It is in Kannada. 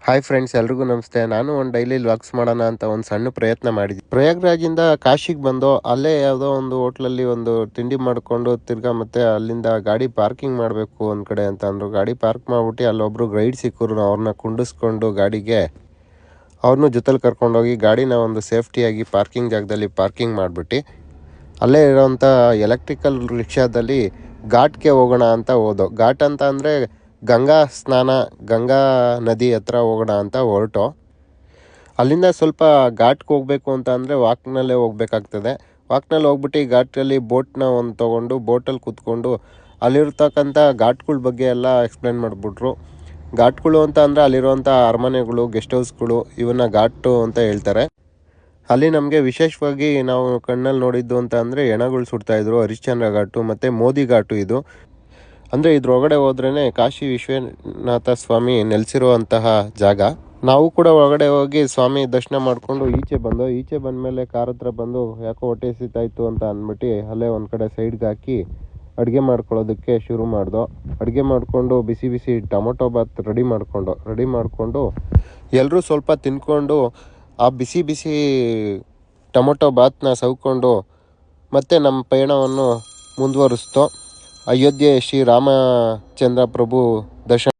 ಹಾಯ್ ಫ್ರೆಂಡ್ಸ್, ಎಲ್ರಿಗೂ ನಮಸ್ತೆ. ನಾನು ಒಂದು ಡೈಲಿ ವ್ಲಾಗ್ಸ್ ಮಾಡೋಣ ಅಂತ ಒಂದು ಸಣ್ಣ ಪ್ರಯತ್ನ ಮಾಡಿದ್ದೆ. ಪ್ರಯಾಗ್ರಾಜಿಂದ ಕಾಶಿಗೆ ಬಂದು ಅಲ್ಲೇ ಯಾವುದೋ ಒಂದು ಹೋಟ್ಲಲ್ಲಿ ಒಂದು ತಿಂಡಿ ಮಾಡಿಕೊಂಡು ತಿರ್ಗಾ ಮತ್ತೆ ಅಲ್ಲಿಂದ ಗಾಡಿ ಪಾರ್ಕಿಂಗ್ ಮಾಡಬೇಕು ಒಂದು ಕಡೆ ಅಂತ ಅಂದರು. ಗಾಡಿ ಪಾರ್ಕ್ ಮಾಡಿಬಿಟ್ಟು ಅಲ್ಲೊಬ್ಬರು ಗೈಡ್ ಸಿಕ್ಕರು. ಅವ್ರನ್ನ ಕುಂಡಿಸ್ಕೊಂಡು ಗಾಡಿಗೆ ಅವ್ರನ್ನೂ ಜೊತೆಲಿ ಕರ್ಕೊಂಡೋಗಿ ಗಾಡಿನ ಒಂದು ಸೇಫ್ಟಿಯಾಗಿ ಪಾರ್ಕಿಂಗ್ ಜಾಗದಲ್ಲಿ ಪಾರ್ಕಿಂಗ್ ಮಾಡಿಬಿಟ್ಟು ಅಲ್ಲೇ ಇರೋವಂಥ ಎಲೆಕ್ಟ್ರಿಕಲ್ ರಿಕ್ಷಾದಲ್ಲಿ ಘಾಟ್ಗೆ ಹೋಗೋಣ ಅಂತ ಹೋದೋ. ಘಾಟ್ ಅಂತ ಅಂದರೆ ಗಂಗಾ ಸ್ನಾನ, ಗಂಗಾ ನದಿ ಹತ್ರ ಹೋಗೋಣ ಅಂತ ಹೊರಟು. ಅಲ್ಲಿಂದ ಸ್ವಲ್ಪ ಘಾಟ್ಗೆ ಹೋಗಬೇಕು ಅಂತ ಅಂದರೆ ವಾಕ್ನಲ್ಲೇ ಹೋಗ್ಬೇಕಾಗ್ತದೆ. ವಾಕ್ನಲ್ಲಿ ಹೋಗ್ಬಿಟ್ಟು ಘಾಟಲ್ಲಿ ಬೋಟ್ನ ಒಂದು ತೊಗೊಂಡು ಬೋಟಲ್ಲಿ ಕೂತ್ಕೊಂಡು ಅಲ್ಲಿರ್ತಕ್ಕಂಥ ಘಾಟ್ಗಳ ಬಗ್ಗೆ ಎಲ್ಲ ಎಕ್ಸ್ಪ್ಲೇನ್ ಮಾಡಿಬಿಟ್ರು. ಘಾಟ್ಗಳು ಅಂತ ಅಂದರೆ ಅಲ್ಲಿರುವಂಥ ಅರಮನೆಗಳು, ಗೆಸ್ಟ್ ಹೌಸ್ಗಳು, ಇವನ್ನ ಘಾಟು ಅಂತ ಹೇಳ್ತಾರೆ. ಅಲ್ಲಿ ನಮಗೆ ವಿಶೇಷವಾಗಿ ನಾವು ಕಣ್ಣಲ್ಲಿ ನೋಡಿದ್ದು ಅಂತ ಅಂದರೆ ಹೆಣಗಳು ಸುಡ್ತಾಯಿದ್ರು. ಹರಿಶ್ಚಂದ್ರ ಘಾಟು ಮತ್ತು ಮೋದಿ ಘಾಟು ಇದು. ಅಂದರೆ ಇದ್ರೊಳಗಡೆ ಹೋದ್ರೇ ಕಾಶಿ ವಿಶ್ವನಾಥ ಸ್ವಾಮಿ ನೆಲೆಸಿರುವಂತಹ ಜಾಗ. ನಾವು ಕೂಡ ಒಳಗಡೆ ಹೋಗಿ ಸ್ವಾಮಿ ದರ್ಶನ ಮಾಡಿಕೊಂಡು ಈಚೆ ಬಂದ ಮೇಲೆ ಕಾರ್ ಹತ್ರ ಬಂದು ಯಾಕೋ ಹೊಟ್ಟೆ ಹಸಿತಾಯಿತು ಅಂತ ಅಂದ್ಬಿಟ್ಟು ಅಲ್ಲೇ ಒಂದು ಕಡೆ ಸೈಡ್ಗೆ ಹಾಕಿ ಅಡುಗೆ ಮಾಡ್ಕೊಳ್ಳೋದಕ್ಕೆ ಶುರು ಮಾಡ್ದೋ. ಅಡುಗೆ ಮಾಡಿಕೊಂಡು ಬಿಸಿ ಬಿಸಿ ಟೊಮೊಟೊ ಬಾತ್ ರೆಡಿ ಮಾಡಿಕೊಂಡು ಎಲ್ಲರೂ ಸ್ವಲ್ಪ ತಿನ್ಕೊಂಡು ಆ ಬಿಸಿ ಬಿಸಿ ಟೊಮೊಟೊ ಬಾತ್ನ ಸವ್ಕೊಂಡು ಮತ್ತೆ ನಮ್ಮ ಪಯಣವನ್ನು ಮುಂದುವರಿಸ್ತೋ. ಅಯೋಧ್ಯೆ ಶ್ರೀ ರಾಮಚಂದ್ರ ಪ್ರಭು ದರ್ಶನ